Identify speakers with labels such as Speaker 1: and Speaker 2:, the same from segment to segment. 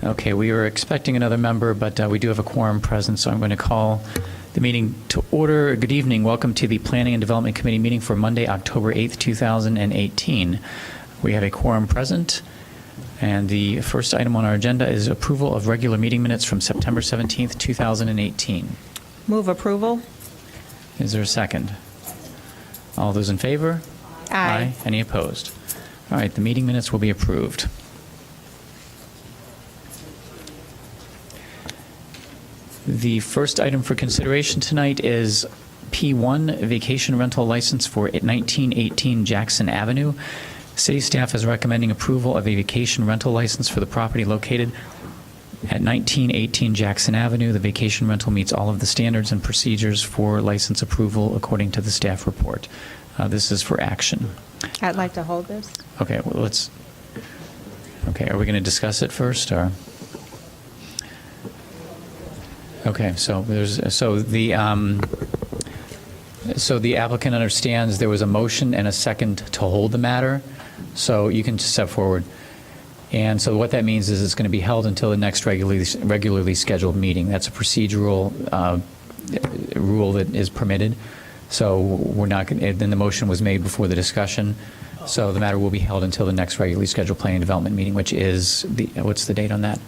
Speaker 1: Okay, we were expecting another member, but we do have a quorum present, so I'm going to call the meeting to order. Good evening. Welcome to the Planning and Development Committee meeting for Monday, October 8th, 2018. We have a quorum present, and the first item on our agenda is approval of regular meeting minutes from September 17th, 2018.
Speaker 2: Move approval.
Speaker 1: Is there a second? All those in favor?
Speaker 2: Aye.
Speaker 1: Any opposed? All right, the meeting minutes will be approved. The first item for consideration tonight is P1, vacation rental license for 1918 Jackson Avenue. City staff is recommending approval of a vacation rental license for the property located at 1918 Jackson Avenue. The vacation rental meets all of the standards and procedures for license approval according to the staff report. This is for action.
Speaker 2: I'd like to hold this.
Speaker 1: Okay, well, let's, okay, are we going to discuss it first, or? Okay, so the applicant understands there was a motion and a second to hold the matter, so you can just step forward. And so what that means is it's going to be held until the next regularly scheduled meeting. That's a procedural rule that is permitted. So we're not going to, then the motion was made before the discussion. So the matter will be held until the next regularly scheduled planning and development meeting, which is what's the date on that?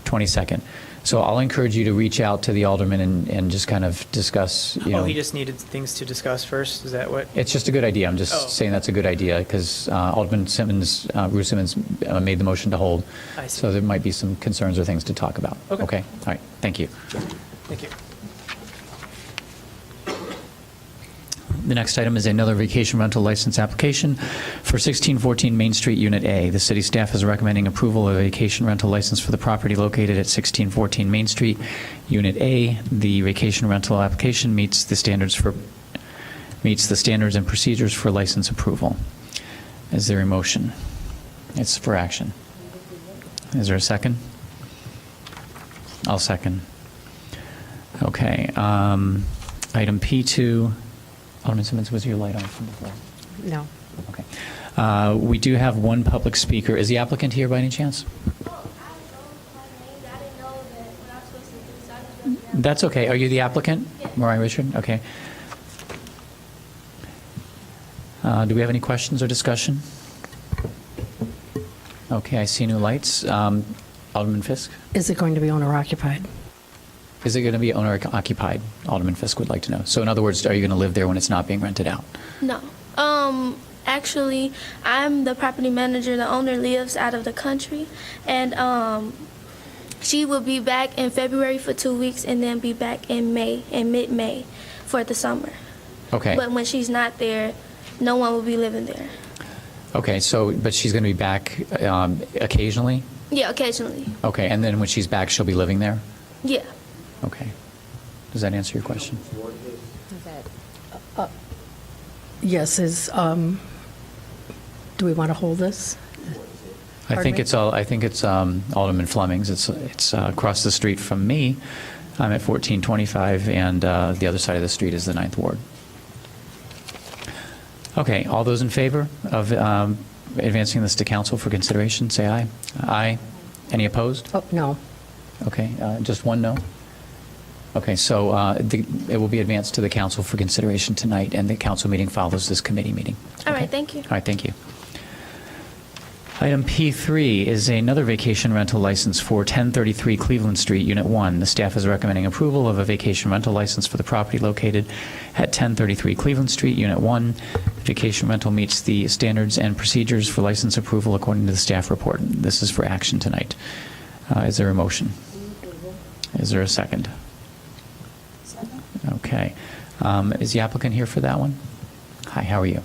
Speaker 1: 22nd. So I'll encourage you to reach out to the alderman and just kind of discuss, you know.
Speaker 3: Oh, he just needed things to discuss first? Is that what?
Speaker 1: It's just a good idea. I'm just saying that's a good idea because Alderman Simmons, Bruce Simmons made the motion to hold.
Speaker 3: I see.
Speaker 1: So there might be some concerns or things to talk about.
Speaker 3: Okay.
Speaker 1: Okay, all right, thank you.
Speaker 3: Thank you.
Speaker 1: The next item is another vacation rental license application for 1614 Main Street, Unit A. The city staff is recommending approval of a vacation rental license for the property located at 1614 Main Street, Unit A. The vacation rental application meets the standards and procedures for license approval. Is there a motion? It's for action. Is there a second? I'll second. Okay. Item P2. Alderman Simmons, was your light on from before?
Speaker 2: No.
Speaker 1: Okay. We do have one public speaker. Is the applicant here by any chance? That's okay. Are you the applicant? Mariah Richard? Okay. Do we have any questions or discussion? Okay, I see new lights. Alderman Fisk?
Speaker 4: Is it going to be owner occupied?
Speaker 1: Is it going to be owner occupied? Alderman Fisk would like to know. So in other words, are you going to live there when it's not being rented out?
Speaker 5: No. Actually, I'm the property manager. The owner lives out of the country, and she will be back in February for 2 weeks, and then be back in mid-May for the summer.
Speaker 1: Okay.
Speaker 5: But when she's not there, no one will be living there.
Speaker 1: Okay, so, but she's going to be back occasionally?
Speaker 5: Yeah, occasionally.
Speaker 1: Okay, and then when she's back, she'll be living there?
Speaker 5: Yeah.
Speaker 1: Okay. Does that answer your question?
Speaker 4: Yes, do we want to hold this?
Speaker 1: I
Speaker 4: Pardon
Speaker 1: think
Speaker 4: me?
Speaker 1: it's Alderman Fleming's. It's across the street from me. I'm at 1425, and the other side of the street is the 9th Ward. Okay, all those in favor of advancing this to council for consideration, say aye. Aye. Any opposed?
Speaker 4: Oh, no.
Speaker 1: Okay, just one no? Okay, so it will be advanced to the council for consideration tonight, and the council meeting follows this committee meeting.
Speaker 5: All
Speaker 1: Okay?
Speaker 5: right, thank you.
Speaker 1: All right, thank you. Item P3 is another vacation rental license for 1033 Cleveland Street, Unit 1. The staff is recommending approval of a vacation rental license for the property located at 1033 Cleveland Street, Unit 1. The vacation rental meets the standards and procedures for license approval according to the staff report. This is for action tonight. Is there a motion? Is there a second? Okay. Is the applicant here for that one? Hi, how are you?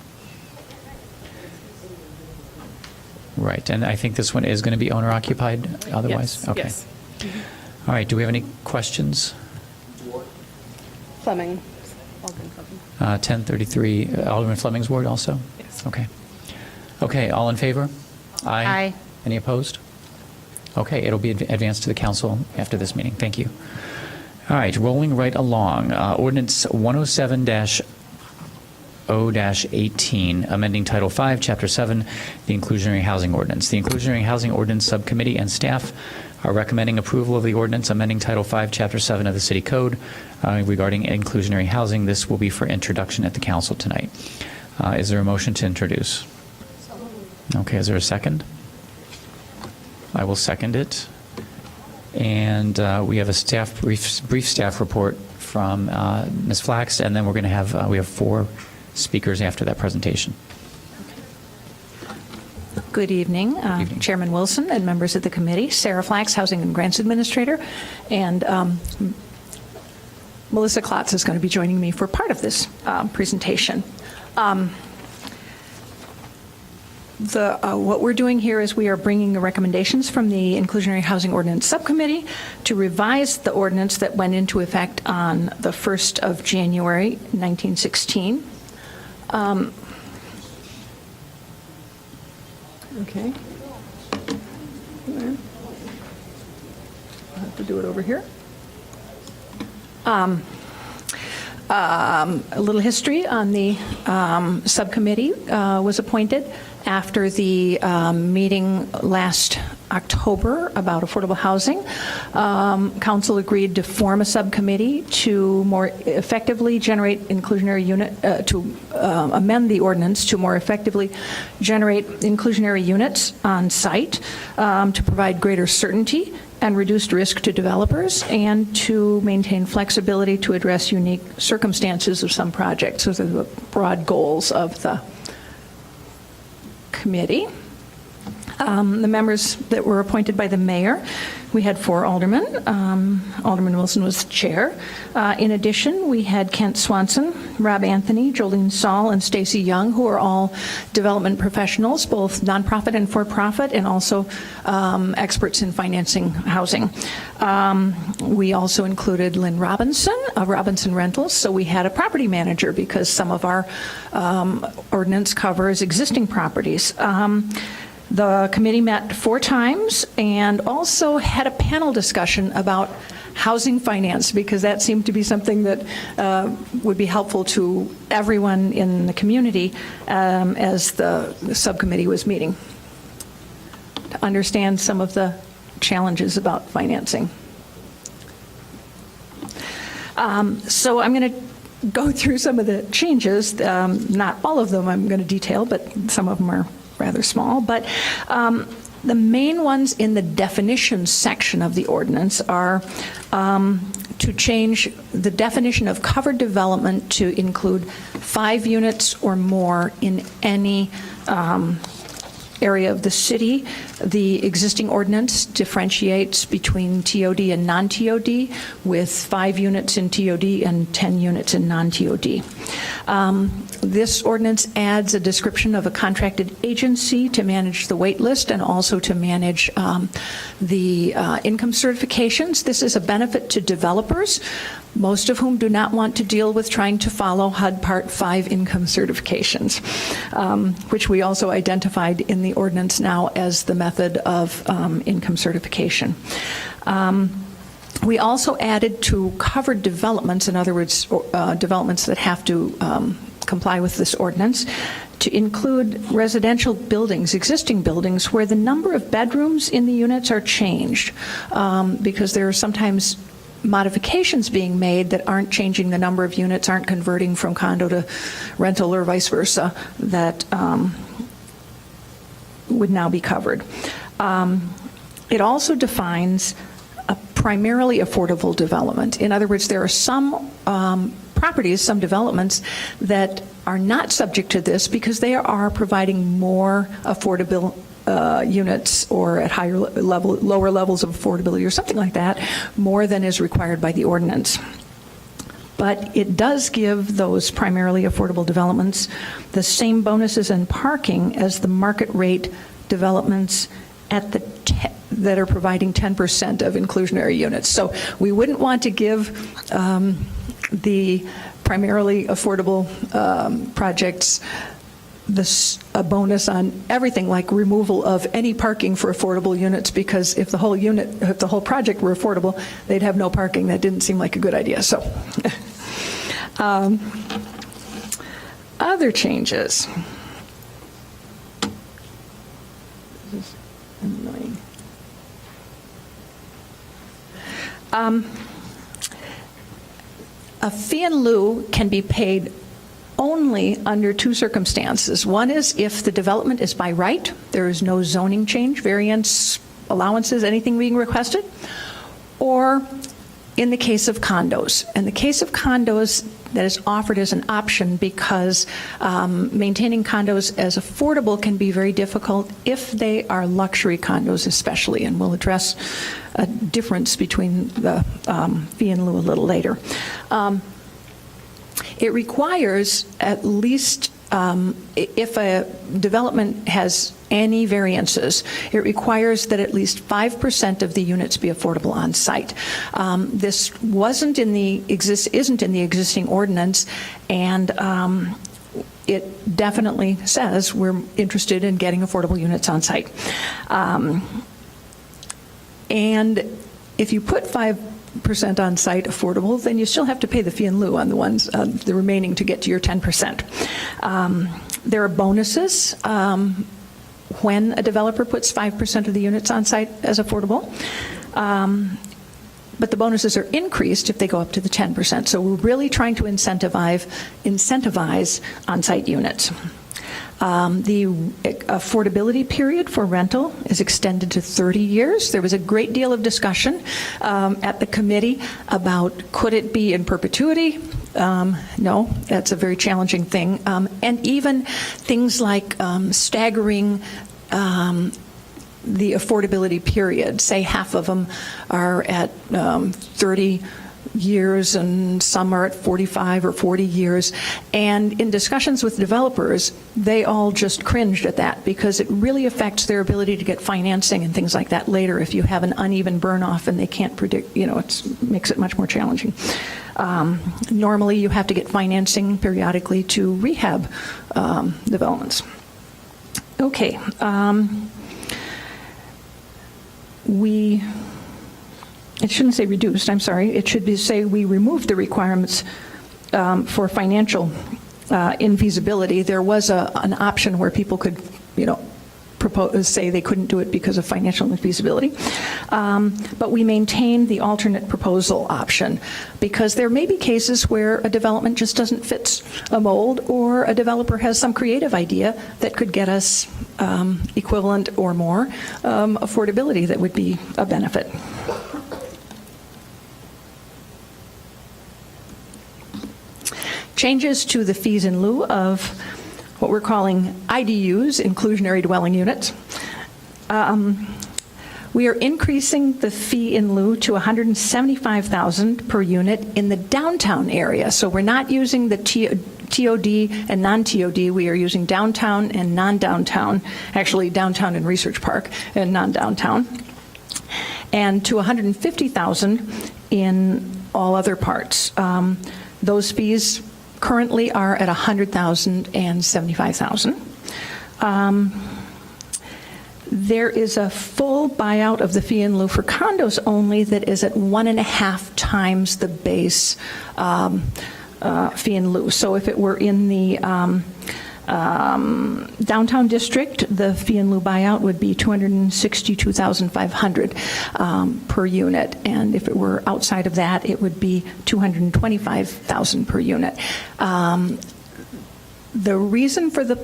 Speaker 1: Right, and I think this one is going to be owner occupied otherwise?
Speaker 3: Yes,
Speaker 1: Okay.
Speaker 3: yes.
Speaker 1: All right, do we have any questions?
Speaker 4: Fleming.
Speaker 1: 1033, Alderman Fleming's ward also?
Speaker 3: Yes.
Speaker 1: Okay. Okay, all in favor?
Speaker 2: Aye.
Speaker 1: Any opposed? Okay, it'll be advanced to the council after this meeting. Thank you. All right, rolling right along. Ordinance 107-0-18, amending Title V, Chapter 7, the Inclusionary Housing Ordinance. The Inclusionary Housing Ordinance Subcommittee and staff are recommending approval of the ordinance amending Title V, Chapter 7 of the City Code regarding inclusionary housing. This will be for introduction at the council tonight. Is there a motion to introduce? Okay, is there a second? I will second it. And we have a brief staff report from Ms. Flax, and then we're going to have, we have 4 speakers after that presentation.
Speaker 6: Good evening,
Speaker 1: evening.
Speaker 6: Chairman Wilson and members of the committee. Sarah Flax, Housing and Grants Administrator, and Melissa Klotz is going to be joining me for part of this presentation. What we're doing here is we are bringing the recommendations from the Inclusionary Housing Ordinance Subcommittee to revise the ordinance that went into effect on the 1st of January, 1916. Okay. I'll have to do it over here. A little history on the subcommittee was appointed after the meeting last October about affordable housing. Council agreed to form a subcommittee to more effectively generate inclusionary unit, to amend the ordinance to more effectively generate inclusionary units on site, to provide greater certainty and reduced risk to developers, and to maintain flexibility to address unique circumstances of some projects. Those are the broad goals of the committee. The members that were appointed by the mayor, we had 4 aldermen. Alderman Wilson was the chair. In addition, we had Kent Swanson, Rob Anthony, Jolene Saul, and Stacy Young, who are all development professionals, both nonprofit and for-profit, and also experts in financing housing. We also included Lynn Robinson of Robinson Rentals, so we had a property manager because some of our ordinance covers existing properties. The committee met 4 times and also had a panel discussion about housing finance, because that seemed to be something that would be helpful to everyone in the community as the subcommittee was meeting, to understand some of the challenges about financing. So I'm going to go through some of the changes. Not all of them I'm going to detail, but some of them are rather small. But the main ones in the definitions section of the ordinance are to change the definition of covered development to include 5 units or more in any area of the city. The existing ordinance differentiates between TOD and non-TOD, with 5 units in TOD and 10 units in non-TOD. This ordinance adds a description of a contracted agency to manage the wait list and also to manage the income certifications. This is a benefit to developers, most of whom do not want to deal with trying to follow HUD Part 5 income certifications, which we also identified in the ordinance now as the method of income certification. We also added to covered developments, in other words, developments that have to comply with this ordinance, to include residential buildings, existing buildings, where the number of bedrooms in the units are changed, because there are sometimes modifications being made that aren't changing the number of units, aren't converting from condo to rental or vice versa, that would now be covered. It also defines a primarily affordable development. In other words, there are some properties, some developments that are not subject to this because they are providing more affordable units, or at higher level, lower levels of affordability or something like that, more than is required by the ordinance. But it does give those primarily affordable developments the same bonuses and parking as the market rate developments at the that are providing 10% of inclusionary units. So we wouldn't want to give the primarily affordable projects a bonus on everything, like removal of any parking for affordable units, because if the whole project were affordable, they'd have no parking. That didn't seem like a good idea. So other changes. This is annoying. A fee in lieu can be paid only under two circumstances. One is if the development is by right, there is no zoning change, variance, allowances, anything being requested, or in the case of condos. In the case of condos, that is offered as an option because maintaining condos as affordable can be very difficult if they are luxury condos especially, and we'll address a difference between the fee in lieu a little later. It requires at least, if a development has any variances, it requires that at least 5% of the units be affordable on site. This isn't in the existing ordinance, and it definitely says we're interested in getting affordable units on site. And if you put 5% on site affordable, then you still have to pay the fee in lieu on the ones, the remaining to get to your 10%. There are bonuses when a developer puts 5% of the units on site as affordable. But the bonuses are increased if they go up to the 10%. So we're really trying to incentivize on-site units. The affordability period for rental is extended to 30 years. There was a great deal of discussion at the committee about could it be in perpetuity? No, that's a very challenging thing. And even things like staggering the affordability period. Say half of them are at 30 years and some are at 45 or 40 years. And in discussions with developers, they all just cringed at that because it really affects their ability to get financing and things like that later if you have an uneven burn off and they can't predict, it makes it much more challenging. Normally you have to get financing periodically to rehab developments. Okay. It shouldn't say reduced, I'm sorry. It should say we removed the requirements for financial infeasibility. There was an option where people could, say they couldn't do it because of financial infeasibility. But we maintained the alternate proposal option because there may be cases where a development just doesn't fit a mold or a developer has some creative idea that could get us equivalent or more affordability that would be a benefit. Changes to the fees in lieu of what we're calling IDUs, inclusionary dwelling units. We are increasing the fee in lieu to $175,000 per unit in the downtown area. So we're not using the TOD and non-TOD. We are using downtown and non-downtown, actually downtown and Research Park and non-downtown, and to $150,000 in all other parts. Those fees currently are at $100,000 and $75,000. There is a full buyout of the fee in lieu for condos only that is at 1.5 times the base fee in lieu. So if it were in the downtown district, the fee in lieu buyout would be $262,500 per unit, and if it were outside of that, it would be $225,000 per unit. The reason for the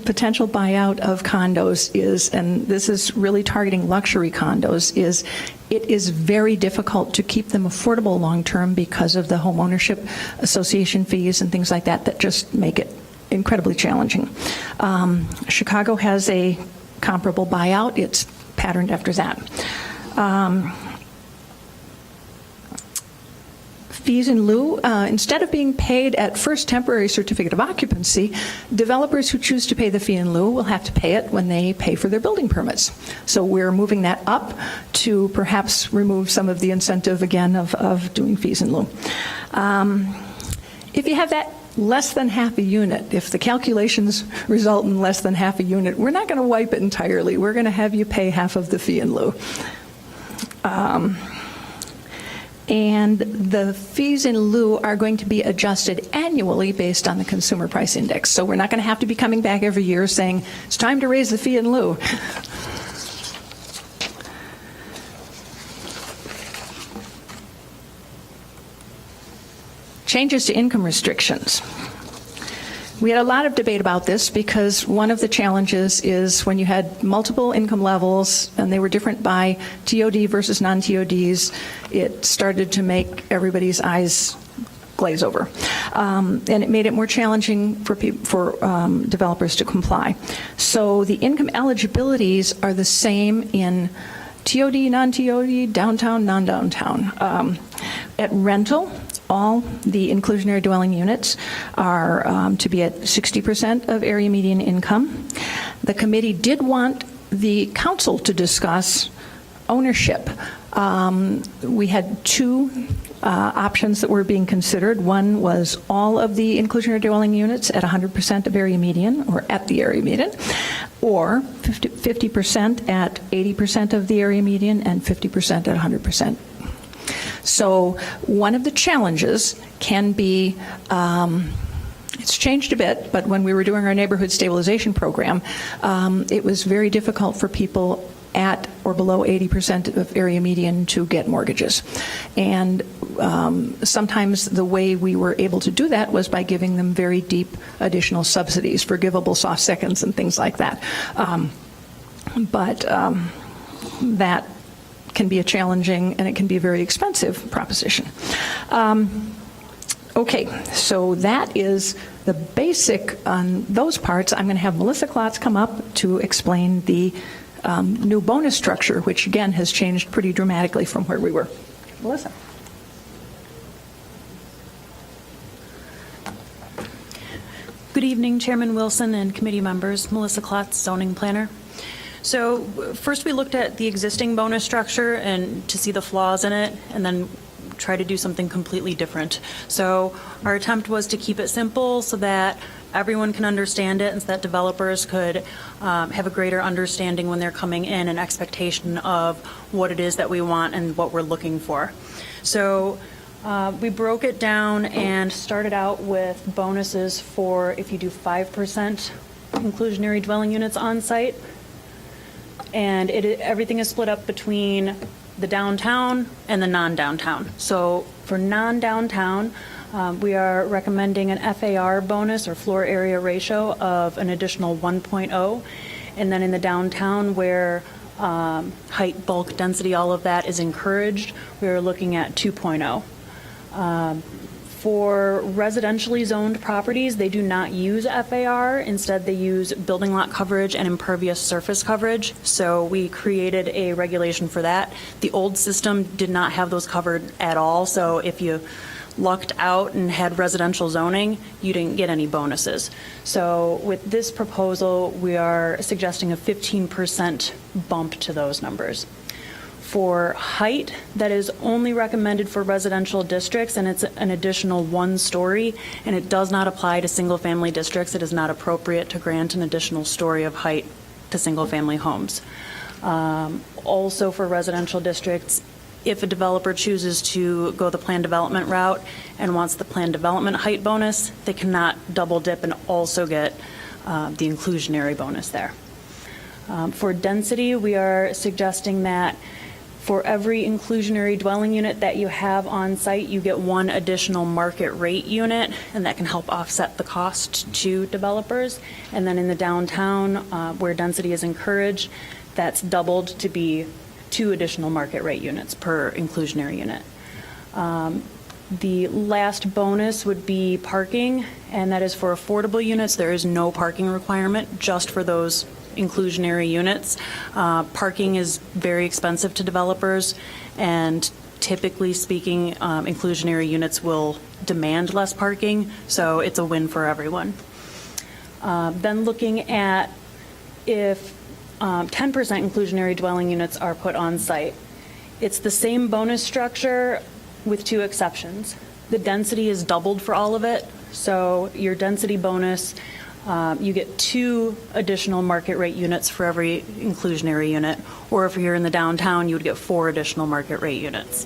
Speaker 6: potential buyout of condos is, and this is really targeting luxury condos, is it is very difficult to keep them affordable long-term because of the home ownership association fees and things like that that just make it incredibly challenging. Chicago has a comparable buyout. It's patterned after that. Fees in lieu, instead of being paid at first temporary certificate of occupancy, developers who choose to pay the fee in lieu will have to pay it when they pay for their building permits. So we're moving that up to perhaps remove some of the incentive, again, of doing fees in lieu. If you have that less than half a unit, if the calculations result in less than half a unit, we're not going to wipe it entirely. We're going to have you pay half of the fee in lieu. And the fees in lieu are going to be adjusted annually based on the consumer price index. So we're not going to have to be coming back every year saying, it's time to raise the fee in lieu. changes to income restrictions. We had a lot of debate about this because one of the challenges is when you had multiple income levels and they were different by TOD versus non-TODs, it started to make everybody's eyes glaze over. And it made it more challenging for developers to comply. So the income eligibilities are the same in TOD, non-TOD, downtown, non-downtown. At rental, all the inclusionary dwelling units are to be at 60% of area median income. The committee did want the council to discuss ownership. We had two options that were being considered. One was all of the inclusionary dwelling units at 100% of area median, or at the area median, or 50% at 80% of the area median and 50% at 100%. So one of the challenges can be, it's changed a bit, but when we were doing our neighborhood stabilization program, it was very difficult for people at or below 80% of area median to get mortgages. And sometimes the way we were able to do that was by giving them very deep additional subsidies, forgivable soft seconds and things like that. But that can be a challenging and it can be a very expensive proposition. Okay, so that is the basic on those parts. I'm going to have Melissa Klotz come up to explain the new bonus structure, which again has changed pretty dramatically from where we were. Melissa.
Speaker 7: Good evening, Chairman Wilson and committee members. Melissa Klotz, zoning planner. So first we looked at the existing bonus structure and to see the flaws in it, and then try to do something completely different. So our attempt was to keep it simple so that everyone can understand it and so that developers could have a greater understanding when they're coming in, an expectation of what it is that we want and what we're looking for. So we broke it down and started out with bonuses for if you do 5% inclusionary dwelling units on site. And everything is split up between the downtown and the non-downtown. So for non-downtown, we are recommending an FAR bonus or floor area ratio of an additional 1.0. And then in the downtown where height, bulk, density, all of that is encouraged, we're looking at 2.0. For residentially zoned properties, they do not use FAR. Instead, they use building lot coverage and impervious surface coverage. So we created a regulation for that. The old system did not have those covered at all. So if you lucked out and had residential zoning, you didn't get any bonuses. So with this proposal, we are suggesting a 15% bump to those numbers. For height, that is only recommended for residential districts, and it's an additional 1 story, and it does not apply to single-family districts. It is not appropriate to grant an additional story of height to single-family homes. Also for residential districts, if a developer chooses to go the planned development route and wants the planned development height bonus, they cannot double dip and also get the inclusionary bonus there. For density, we are suggesting that for every inclusionary dwelling unit that you have on site, you get 1 additional market rate unit, and that can help offset the cost to developers. And then in the downtown, where density is encouraged, that's doubled to be 2 additional market rate units per inclusionary unit. The last bonus would be parking, and that is for affordable units. There is no parking requirement, just for those inclusionary units. Parking is very expensive to developers, and typically speaking, inclusionary units will demand less parking, so it's a win for everyone. Then looking at if 10% inclusionary dwelling units are put on site, it's the same bonus structure with 2 exceptions. The density is doubled for all of it, so your density bonus, you get 2 additional market rate units for every inclusionary unit, or if you're in the downtown, you would get 4 additional market rate units.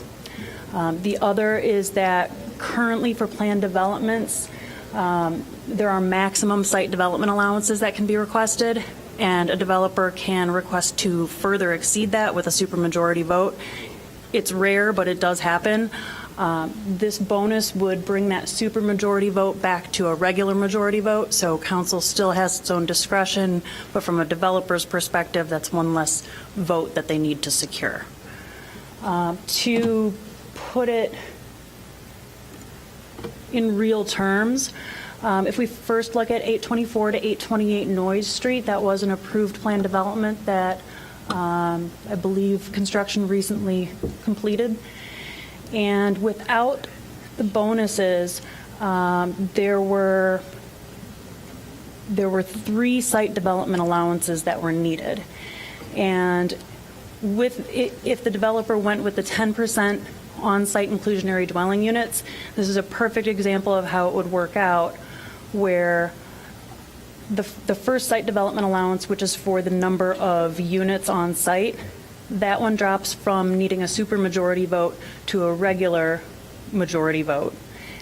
Speaker 7: The other is that currently for planned developments, there are maximum site development allowances that can be requested, and a developer can request to further exceed that with a supermajority vote. It's rare, but it does happen. This bonus would bring that supermajority vote back to a regular majority vote, so council still has its own discretion, but from a developer's perspective, that's one less vote that they need to secure. To put it in real terms, if we first look at 824 to 828 Noyes Street, that was an approved plan development that I believe construction recently completed. And without the bonuses, there were 3 site development allowances that were needed. And if the developer went with the 10% on-site inclusionary dwelling units, this is a perfect example of how it would work out, where the first site development allowance, which is for the number of units on site, that one drops from needing a supermajority vote to a regular majority vote.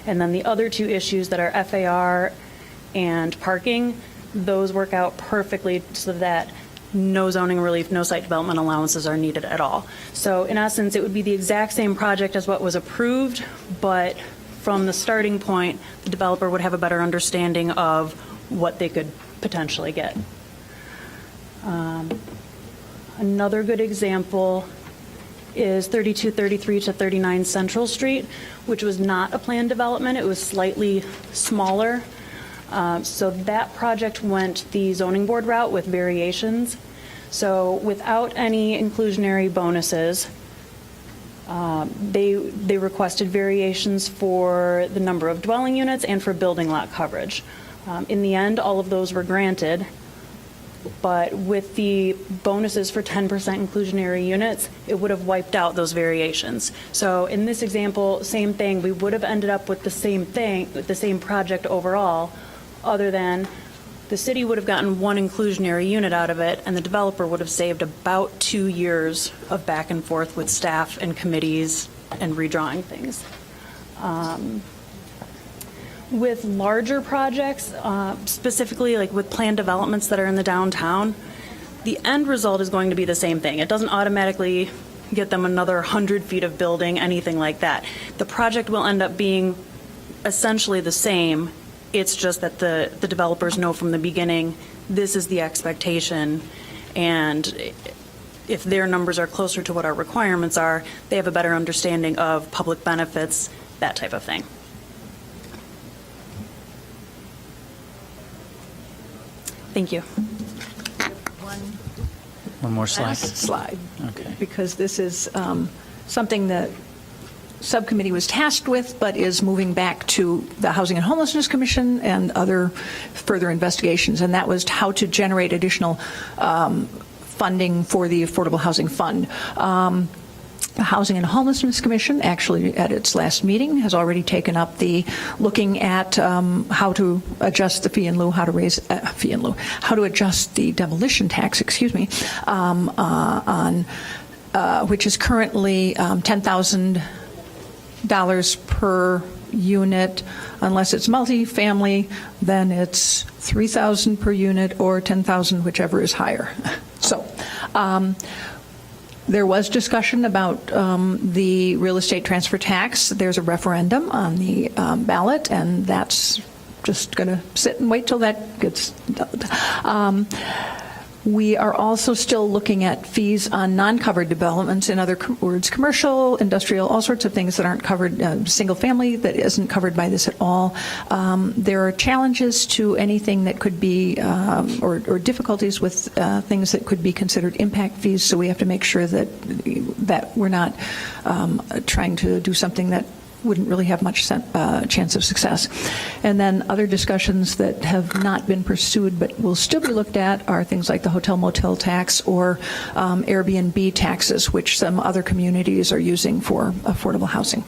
Speaker 7: And then the other 2 issues that are FAR and parking, those work out perfectly so that no zoning relief, no site development allowances are needed at all. So in essence, it would be the exact same project as what was approved, but from the starting point, the developer would have a better understanding of what they could potentially get. Another good example is 3233 to 39 Central Street, which was not a planned development. It was slightly smaller. So that project went the zoning board route with variations. So without any inclusionary bonuses, they requested variations for the number of dwelling units and for building lot coverage. In the end, all of those were granted. But with the bonuses for 10% inclusionary units, it would have wiped out those variations. So in this example, same thing, we would have ended up with the same thing, with the same project overall, other than the city would have gotten 1 inclusionary unit out of it, and the developer would have saved about 2 years of back and forth with staff and committees and redrawing things. With larger projects, specifically like with planned developments that are in the downtown, the end result is going to be the same thing. It doesn't automatically get them another 100 feet of building, anything like that. The project will end up being essentially the same. It's just that the developers know from the beginning, this is the expectation, and if their numbers are closer to what our requirements are, they have a better understanding of public benefits, that type of thing. Thank you.
Speaker 1: One more slide.
Speaker 6: Last slide.
Speaker 1: Okay.
Speaker 6: Because this is something that subcommittee was tasked with, but is moving back to the Housing and Homelessness Commission and other further investigations, and that was how to generate additional funding for the Affordable Housing Fund. The Housing and Homelessness Commission, actually at its last meeting, has already taken up the looking at how to adjust the fee in lieu, how to raise fee in lieu, how to adjust the demolition tax, on which is currently $10,000 per unit. Unless it's multifamily, then it's $3,000 per unit or $10,000, whichever is higher. So. There was discussion about the real estate transfer tax. There's a referendum on the ballot, and that's just going to sit and wait till that gets done. We are also still looking at fees on non-covered developments, in other words, commercial, industrial, all sorts of things that aren't covered, single family that isn't covered by this at all. There are challenges to anything that could be, or difficulties with things that could be considered impact fees, so we have to make sure that we're not trying to do something that wouldn't really have much chance of success. And then other discussions that have not been pursued but will still be looked at are things like the hotel motel tax or Airbnb taxes, which some other communities are using for affordable housing.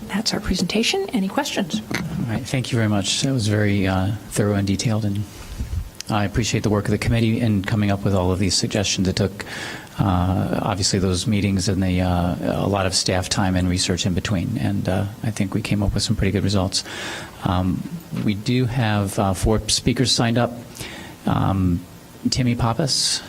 Speaker 6: That's our presentation. Any questions?
Speaker 1: All right, thank you very much. That was very thorough and detailed, and I appreciate the work of the committee in coming up with all of these suggestions. It took obviously those meetings and a lot of staff time and research in between, and I think we came up with some pretty good results. We do have 4 speakers signed up. Timmy Pappas.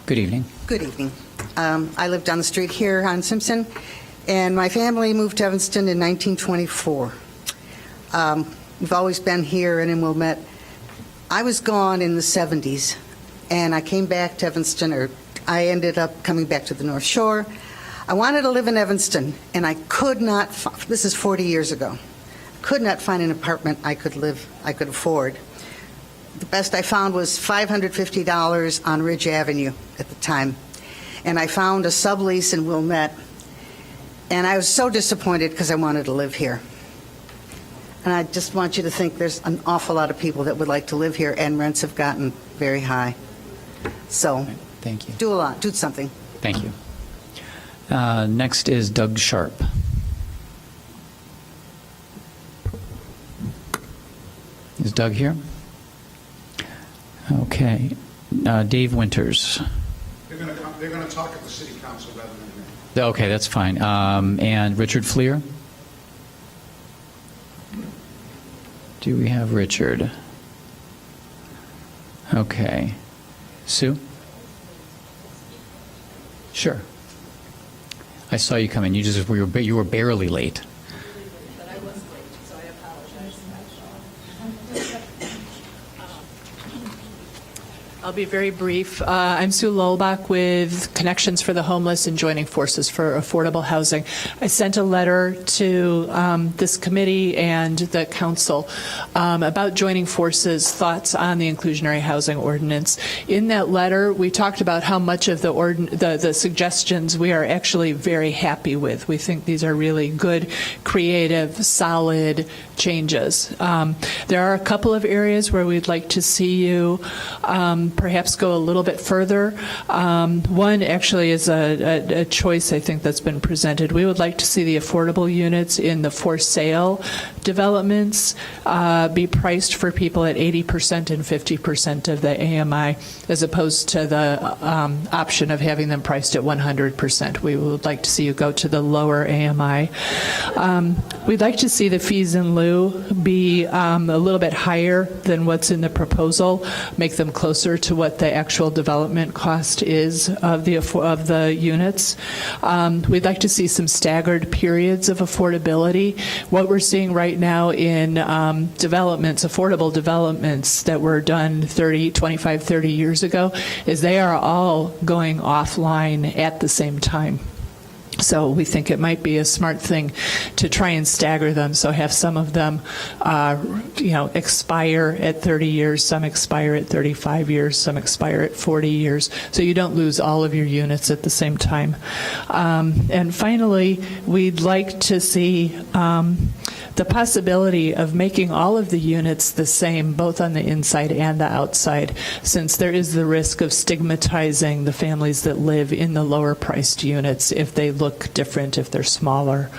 Speaker 1: Good evening.
Speaker 8: Good evening. I live down the street here on Simpson, and my family moved to Evanston in 1924. We've always been here and in Wilmette. I was gone in the 70s, and I came back to Evanston, or I ended up coming back to the North Shore. I wanted to live in Evanston, and I could not, this is 40 years ago, could not find an apartment I could afford. The best I found was $550 on Ridge Avenue at the time. And I found a sublease in Wilmette, and I was so disappointed because I wanted to live here. And I just want you to think there's an awful lot of people that would like to live here, and rents have gotten very high. So
Speaker 1: Thank you.
Speaker 8: do something.
Speaker 1: Thank you. Next is Doug Sharp. Is Doug here? Okay. Dave Winters.
Speaker 9: They're going to talk at the city council rather than here.
Speaker 1: Okay, that's fine. And Richard Fleer? Do we have Richard? Okay. Sue? Sure. I saw you come in. You were barely late.
Speaker 10: I'll be very brief. I'm Sue Lolbach with Connections for the Homeless and Joining Forces for Affordable Housing. I sent a letter to this committee and the council about joining forces, thoughts on the inclusionary housing ordinance. In that letter, we talked about how much of the suggestions we are actually very happy with. We think these are really good, creative, solid changes. There are a couple of areas where we'd like to see you perhaps go a little bit further. One actually is a choice, I think, that's been presented. We would like to see the affordable units in the for sale developments be priced for people at 80% and 50% of the AMI, as opposed to the option of having them priced at 100%. We would like to see you go to the lower AMI. We'd like to see the fees in lieu be a little bit higher than what's in the proposal, make them closer to what the actual development cost is of the units. We'd like to see some staggered periods of affordability. What we're seeing right now in developments, affordable developments that were done 25, 30 years ago, is they are all going offline at the same time. So we think it might be a smart thing to try and stagger them. So have some of them, expire at 30 years, some expire at 35 years, some expire at 40 years. So you don't lose all of your units at the same time. And finally, we'd like to see the possibility of making all of the units the same, both on the inside and the outside, since there is the risk of stigmatizing the families that live in the lower priced units if they look different, if they're smaller,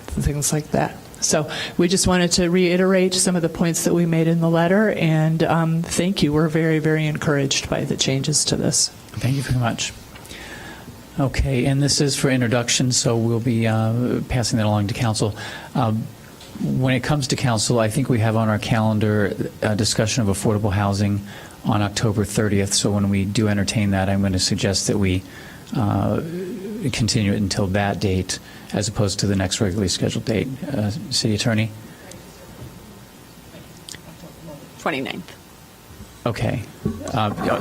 Speaker 10: things like that. So we just wanted to reiterate some of the points that we made in the letter, and thank you. We're very, very encouraged by the changes to this.
Speaker 1: Thank you very much. Okay, and this is for introduction, so we'll be passing that along to council. When it comes to council, I think we have on our calendar a discussion of affordable housing on October 30th. So when we do entertain that, I'm going to suggest that we continue it until that date, as opposed to the next regularly scheduled date. City Attorney?
Speaker 11: 29th.
Speaker 1: Okay.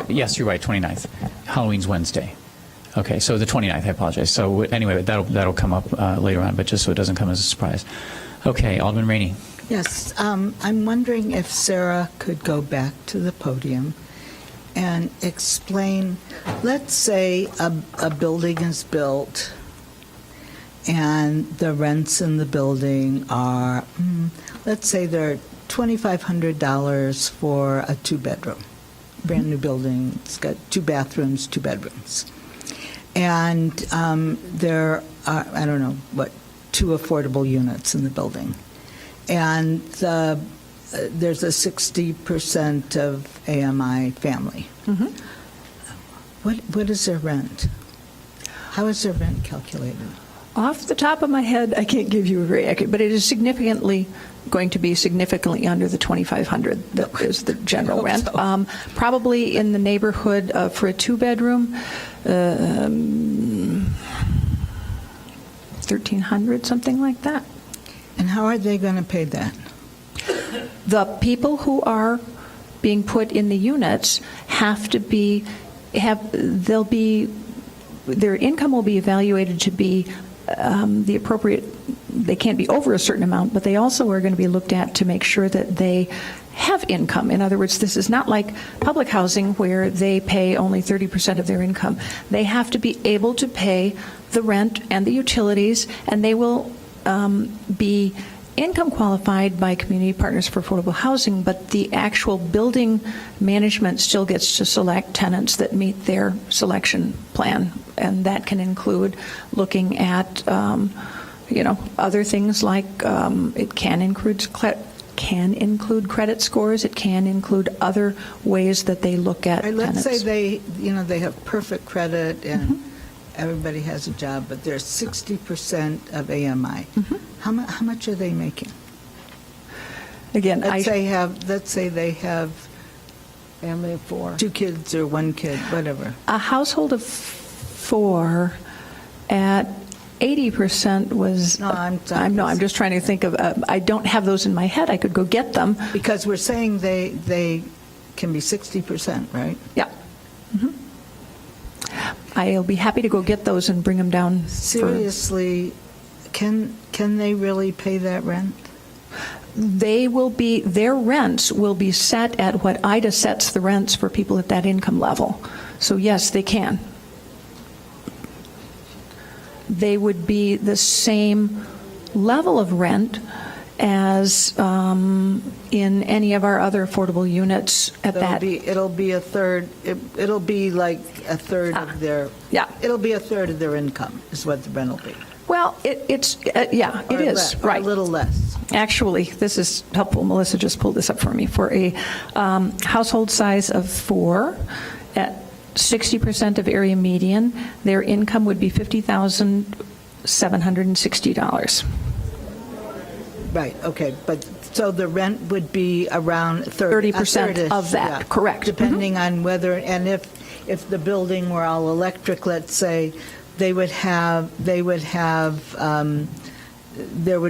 Speaker 1: Yes, you're right, 29th. Halloween's Wednesday. Okay, so the 29th, I apologize. So anyway, that'll come up later on, but just so it doesn't come as a surprise. Okay, Alderman Rainey.
Speaker 12: Yes, I'm wondering if Sarah could go back to the podium and explain, let's say a building is built and the rents in the building are, let's say they're $2,500 for a two-bedroom, brand new building. It's got 2 bathrooms, 2 bedrooms. And there are, 2 affordable units in the building. And there's a 60% of AMI family.
Speaker 6: Mm-hmm.
Speaker 12: What is their rent? How is their rent calculated?
Speaker 6: Off the top of my head, I can't give you a very accurate, but it is going to be significantly under the 2,500 that is the general rent.
Speaker 12: so.
Speaker 6: Probably in the neighborhood for a two-bedroom, 1,300, something like that.
Speaker 12: And how are they going to pay that?
Speaker 6: The people who are being put in the units have to their income will be evaluated to be the appropriate, they can't be over a certain amount, but they also are going to be looked at to make sure that they have income. In other words, this is not like public housing where they pay only 30% of their income. They have to be able to pay the rent and the utilities, and they will be income qualified by Community Partners for Affordable Housing, but the actual building management still gets to select tenants that meet their selection plan, and that can include looking at, other things like it can include credit scores. It can include other ways that they look at
Speaker 12: Let's
Speaker 6: tenants.
Speaker 12: say they have perfect credit and everybody has a job, but they're 60% of AMI. How much are they making?
Speaker 6: Again,
Speaker 12: Let's say they have
Speaker 4: Family of 4.
Speaker 12: 2 kids or 1 kid, whatever.
Speaker 6: a household of 4 at 80% was.
Speaker 12: No, I'm
Speaker 6: just trying to think of. I don't have those in my head. I could go get them.
Speaker 12: Because we're saying they can be 60%, right?
Speaker 6: Yeah. I'll be happy to go get those and bring them down.
Speaker 12: Seriously, can they really pay that rent?
Speaker 6: Their rents will be set at what IDA sets the rents for people at that income level. So yes, they can. They would be the same level of rent as in any of our other affordable units at that.
Speaker 12: It'll be a third. It'll be like a third of their.
Speaker 6: Yeah.
Speaker 12: It'll be a third of their income is what the rent will be.
Speaker 6: Well, it is,
Speaker 12: Or
Speaker 6: right.
Speaker 12: a little less.
Speaker 6: Actually, this is helpful. Melissa just pulled this up for me. For a household size of 4 at 60% of area median, their income would be $50,760.
Speaker 12: Right. Okay. But so the rent would be around
Speaker 6: 30% of that. Correct.
Speaker 12: Depending on whether and if the building were all electric, let's say, there would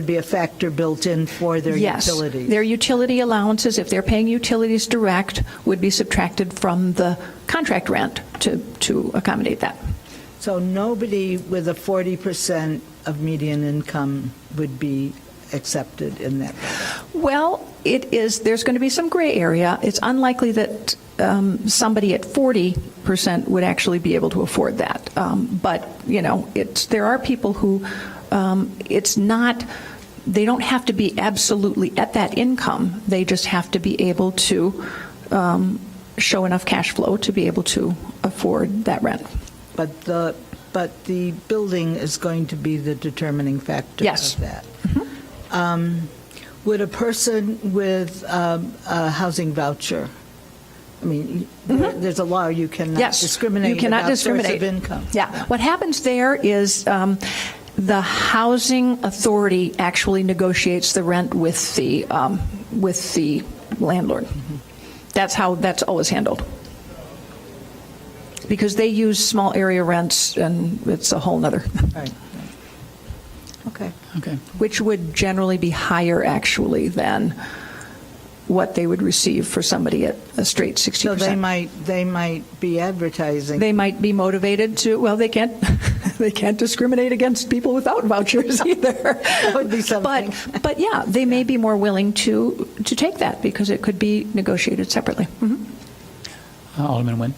Speaker 12: be a factor built in for their utilities.
Speaker 6: Yes, their utility allowances, if they're paying utilities direct, would be subtracted from the contract rent to accommodate that.
Speaker 12: So nobody with a 40% of median income would be accepted in that building.
Speaker 6: Well, there's going to be some gray area. It's unlikely that somebody at 40% would actually be able to afford that. But, there are people who they don't have to be absolutely at that income. They just have to be able to show enough cash flow to be able to afford that rent.
Speaker 12: But the building is going to be the determining factor
Speaker 6: Yes.
Speaker 12: of that. Would a person with a housing voucher, I mean, there's a law you cannot discriminate
Speaker 6: you cannot
Speaker 12: about
Speaker 6: discriminate.
Speaker 12: source of income.
Speaker 6: Yeah. What happens there is the housing authority actually negotiates the rent with the landlord. That's how that's always handled. Because they use small area rents, and it's a whole nother.
Speaker 12: Right. Okay.
Speaker 1: Okay.
Speaker 6: Which would generally be higher, actually, than what they would receive for somebody at a straight 60%.
Speaker 12: So they might be advertising.
Speaker 6: They might be motivated to. Well, they can't discriminate against people without vouchers either.
Speaker 12: That would be something.
Speaker 6: But yeah, they may be more willing to take that because it could be negotiated separately.
Speaker 1: Alderman Nguyen.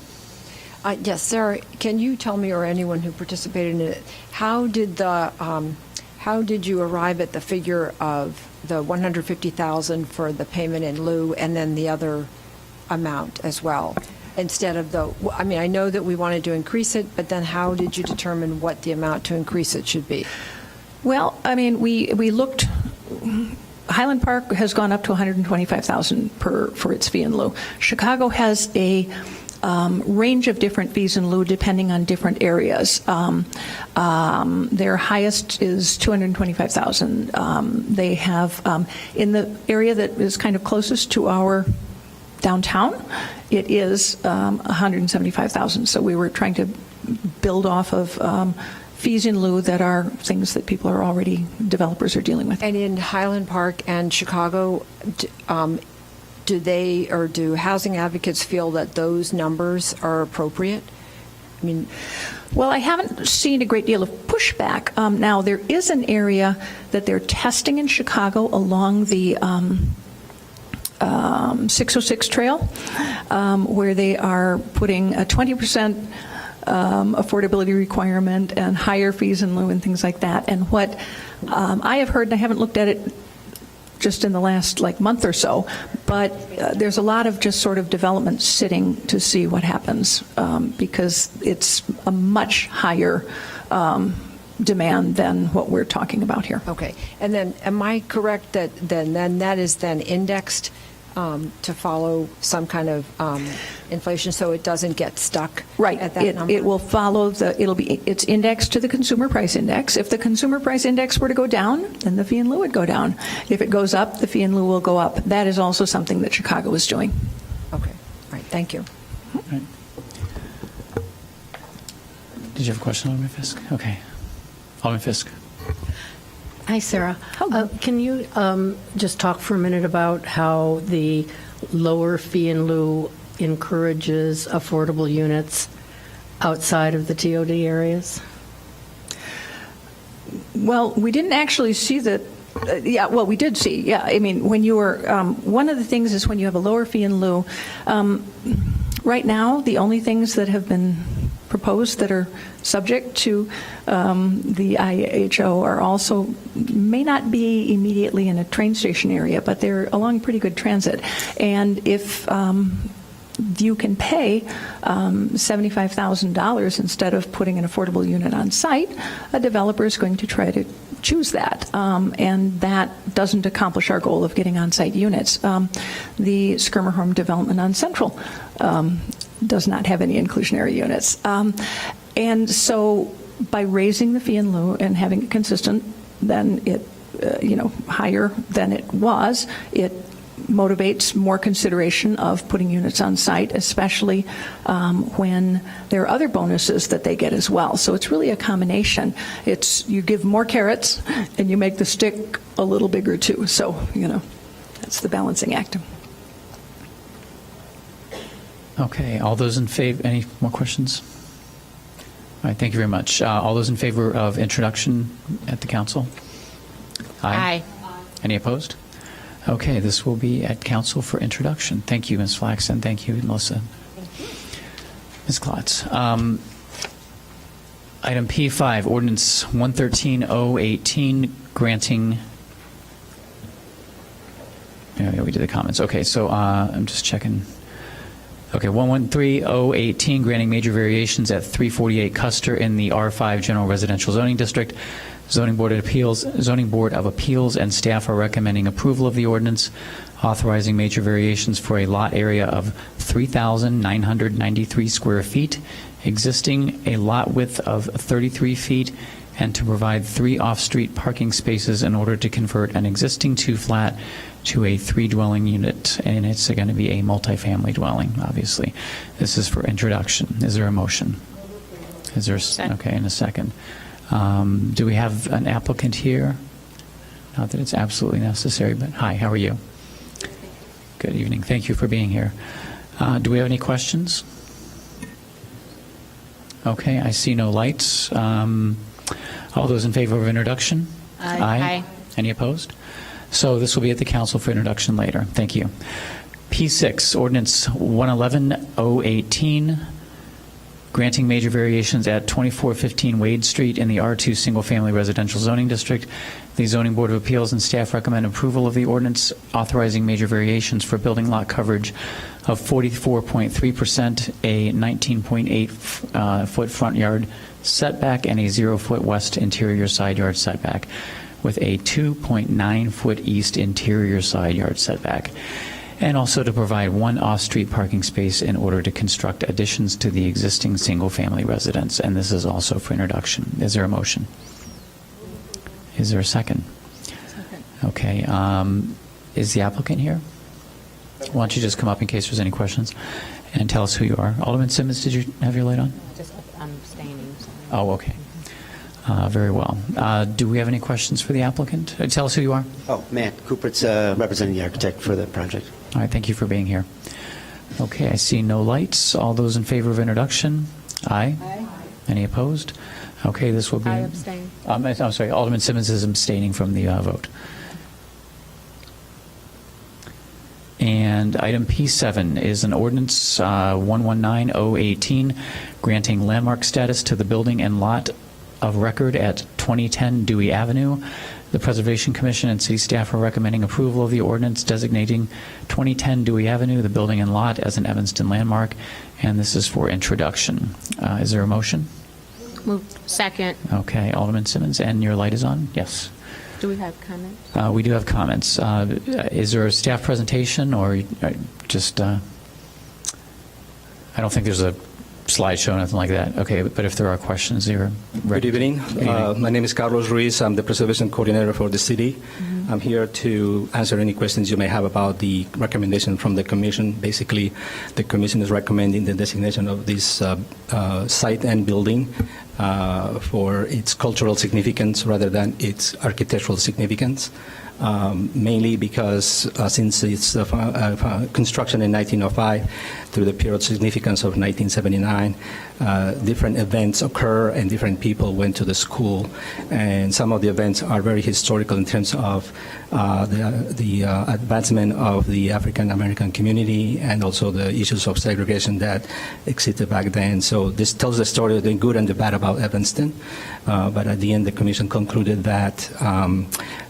Speaker 13: Yes, Sarah, can you tell me, or anyone who participated in it, how did you arrive at the figure of the $150,000 for the payment in lieu and then the other amount as well? Instead of I know that we wanted to increase it, but then how did you determine what the amount to increase it should be?
Speaker 6: Well, I mean, we looked. Highland Park has gone up to $125,000 for its fee in lieu. Chicago has a range of different fees in lieu depending on different areas. Their highest is $225,000. They have, in the area that is kind of closest to our downtown, it is $175,000. So we were trying to build off of fees in lieu that are things that people are already, developers are dealing with.
Speaker 13: And in Highland Park and Chicago, do they or do housing advocates feel that those numbers are appropriate? I mean,
Speaker 6: well, I haven't seen a great deal of pushback. Now, there is an area that they're testing in Chicago along the 606 trail, where they are putting a 20% affordability requirement and higher fees in lieu and things like that. And what I have heard, and I haven't looked at it just in the last month or so, but there's a lot of just sort of development sitting to see what happens, because it's a much higher demand than what we're talking about here.
Speaker 13: okay. And then, am I correct that then that is then indexed to follow some kind of inflation, so it doesn't get stuck
Speaker 6: Right.
Speaker 13: at that number?
Speaker 6: It will follow it's indexed to the consumer price index. If the consumer price index were to go down, then the fee in lieu would go down. If it goes up, the fee in lieu will go up. That is also something that Chicago is doing.
Speaker 13: Okay. All right. Thank you.
Speaker 1: Right. Did you have a question, Alderman Fisk? Okay. Alderman Fisk.
Speaker 14: Hi, Sarah. Can you just talk for a minute about how the lower fee in lieu encourages affordable units outside of the TOD areas?
Speaker 6: Well, we didn't actually see that. Yeah, well, we did see. Yeah, I mean, when you were, one of the things is when you have a lower fee in lieu. Right now, the only things that have been proposed that are subject to the IHO are also, may not be immediately in a train station area, but they're along pretty good transit. And if you can pay $75,000 instead of putting an affordable unit on site, a developer is going to try to choose that. And that doesn't accomplish our goal of getting on-site units. The Schermerhorn development on Central does not have any inclusionary units. And so by raising the fee in lieu and having it consistent, then it, higher than it was, it motivates more consideration of putting units on site, especially when there are other bonuses that they get as well. So it's really a combination. It's, you give more carrots and you make the stick a little bigger too. So, that's the balancing act.
Speaker 1: Okay, all those in favor, any more questions? All right, thank you very much. All those in favor of introduction at the council?
Speaker 2: Aye.
Speaker 1: Any opposed? Okay, this will be at council for introduction. Thank you, Ms. Flaxen. Thank you, Melissa. Ms. Klotz. Item P5, Ordinance 113-018, granting. Yeah, we did the comments. Okay, so I'm just checking. Okay, 113-018, granting major variations at 348 Custer in the R5 General Residential Zoning District. Zoning Board of Appeals and staff are recommending approval of the ordinance, authorizing major variations for a lot area of 3,993 square feet, existing a lot width of 33 feet, and to provide 3 off-street parking spaces in order to convert an existing 2-flat to a 3-dwelling unit, and it's going to be a multifamily dwelling, obviously. This is for introduction. Is there a motion? Is there okay, in a second. Do we have an applicant here? Not that it's absolutely necessary, but hi, how are you? Good evening. Thank you for being here. Do we have any questions? Okay, I see no lights. All those in favor of introduction?
Speaker 12: Aye.
Speaker 2: Aye.
Speaker 1: Any opposed? So this will be at the council for introduction later. Thank you. P6, Ordinance 111-018, granting major variations at 2415 Wade Street in the R2 Single Family Residential Zoning District. The Zoning Board of Appeals and staff recommend approval of the ordinance, authorizing major variations for building lot coverage of 44.3%, a 19.8 foot front yard setback, and a 0-foot west interior side yard setback, with a 2.9 foot east interior side yard setback. and also to provide one off-street parking space in order to construct additions to the existing single-family residence. And this is also for introduction. Is there a motion? Is there a second? Okay. Is the applicant here? Why don't you just come up in case there's any questions and tell us who you are. Alderman Simmons, did you have your light on?
Speaker 2: I'm abstaining.
Speaker 1: Oh, okay. Very well. Do we have any questions for the applicant? Tell us who you are.
Speaker 15: Oh, Matt Coopert's representing the architect for the project.
Speaker 1: All right, thank you for being here. Okay, I see no lights. All those in favor of introduction? Aye. Aye. Any opposed? Okay, this will be...
Speaker 2: I abstain.
Speaker 1: I'm sorry, Alderman Simmons is abstaining from the vote. And item P7 is an ordinance 119018 granting landmark status to the building and lot of record at 2010 Dewey Avenue. The Preservation Commission and city staff are recommending approval of the ordinance designating 2010 Dewey Avenue, the building and lot, as an Evanston landmark, and this is for introduction. Is there a motion?
Speaker 2: Move. Second.
Speaker 1: Okay, Alderman Simmons, and your light is on? Yes.
Speaker 2: Do we have comments?
Speaker 1: We do have comments. Is there a staff presentation or just, I don't think there's a slideshow, nothing like that. Okay, but if there are questions, you're ready.
Speaker 16: Good evening. My name is Carlos Ruiz. I'm the preservation coordinator for the city. I'm here to answer any questions you may have about the recommendation from the commission. Basically, the commission is recommending the designation of this site and building for its cultural significance rather than its architectural significance. Mainly because since its construction in 1905 through the period significance of 1979, different events occur and different people went to the school. And some of the events are very historical in terms of the advancement of the African American community and also the issues of segregation that existed back then. So this tells the story of the good and the bad about Evanston. But at the end, the commission concluded that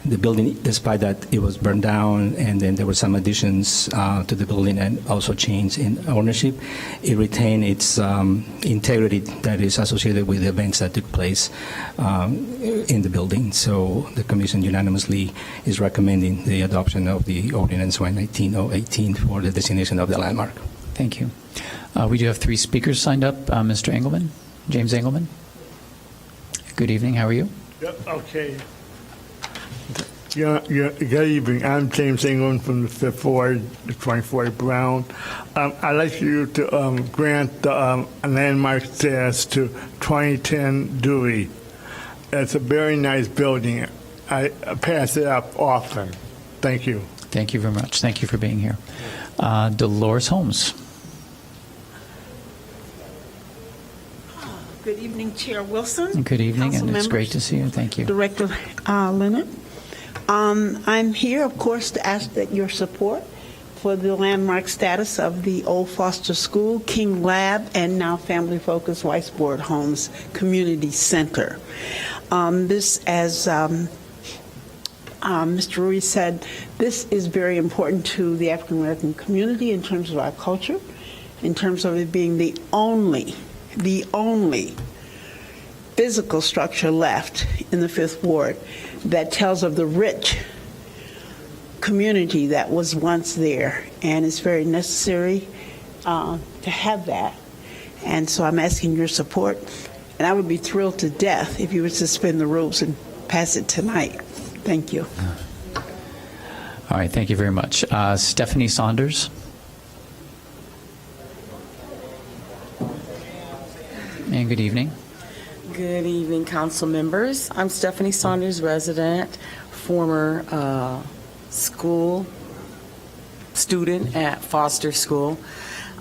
Speaker 16: the building, despite that it was burned down and then there were some additions to the building and also change in ownership, it retained its integrity that is associated with the events that took place in the building. So the commission unanimously is recommending the adoption of the ordinance 119-018 for the designation of the landmark.
Speaker 1: Thank you. We do have 3 speakers signed up. Mr. Engelman, James Engelman. Good evening. How are you?
Speaker 17: Yep, okay. Good evening. I'm James Engelman from the 5th Ward, the 24 Brown. I'd like you to grant the landmark status to 2010 Dewey. It's a very nice building. I pass it up often. Thank you.
Speaker 1: Thank you very much. Thank you for being here. Dolores Holmes.
Speaker 18: Good evening, Chair Wilson.
Speaker 1: Good evening,
Speaker 18: Council
Speaker 1: and it's
Speaker 18: members,
Speaker 1: great to see you. Thank you.
Speaker 18: Director Leonard. I'm here, of course, to ask that your support for the landmark status of the Old Foster School, King Lab, and now Family Focused Whiteboard Homes Community Center. This, as Mr. Ruiz said, this is very important to the African American community in terms of our culture, in terms of it being the only physical structure left in the 5th Ward that tells of the rich community that was once there. And it's very necessary to have that. And so I'm asking your support. And I would be thrilled to death if you would suspend the rules and pass it tonight. Thank you.
Speaker 1: All right. Thank you very much. Stephanie Saunders. And good evening.
Speaker 19: Good evening, council members. I'm Stephanie Saunders, resident, former school student at Foster School.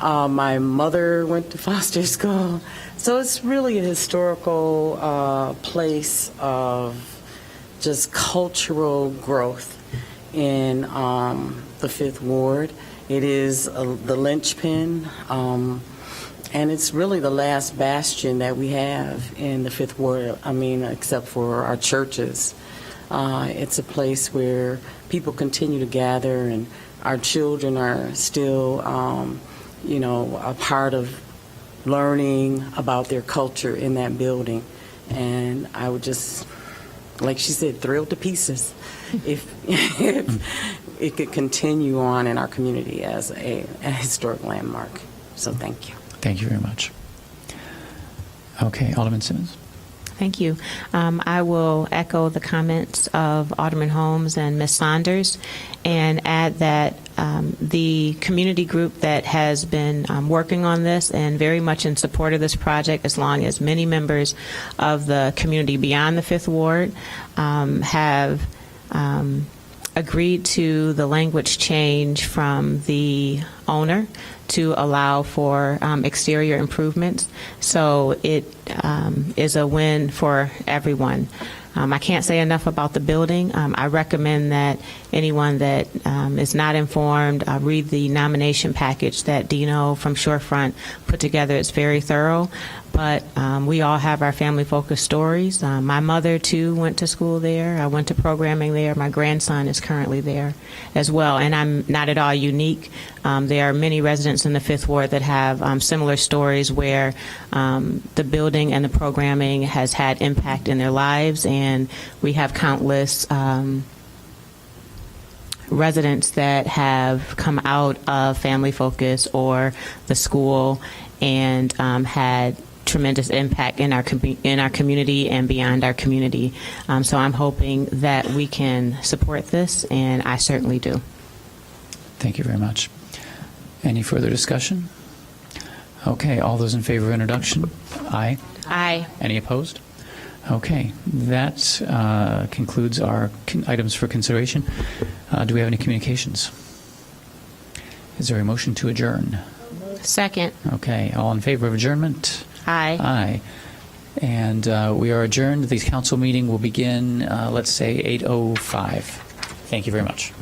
Speaker 19: My mother went to Foster School. So it's really a historical place of just cultural growth in the 5th Ward. It is the linchpin. And it's really the last bastion that we have in the 5th Ward, except for our churches. It's a place where people continue to gather, and our children are still, a part of learning about their culture in that building. And I would just like she said, thrilled to pieces if it could continue on in our community as a historic landmark. So thank you.
Speaker 1: Thank you very much. Okay, Alderman Simmons.
Speaker 2: Thank you. I will echo the comments of Alderman Holmes and Ms. Saunders and add that the community group that has been working on this and very much in support of this project, as long as many members of the community beyond the Fifth Ward have agreed to the language change from the owner to allow for exterior improvements. So it is a win for everyone. I can't say enough about the building. I recommend that anyone that is not informed read the nomination package that Dino from Shorefront put together. It's very thorough, but we all have our family-focused stories. My mother, too, went to school there. I went to programming there. My grandson is currently there as well, and I'm not at all unique. There are many residents in the Fifth Ward that have similar stories where the building and the programming has had impact in their lives, and we have countless residents that have come out of Family Focus or the school and had tremendous impact in our community and beyond our community. So I'm hoping that we can support this, and I certainly do.
Speaker 1: Thank you very much. Any further discussion? Okay, all those in favor of introduction? Aye.
Speaker 2: Aye.
Speaker 1: Any opposed? Okay, that concludes our items for consideration. Do we have any communications? Is there a motion to adjourn?
Speaker 2: Second.
Speaker 1: Okay, all in favor of adjournment?
Speaker 2: Aye.
Speaker 1: Aye. And we are adjourned. The council meeting will begin, let's say, 8:05. Thank you very much.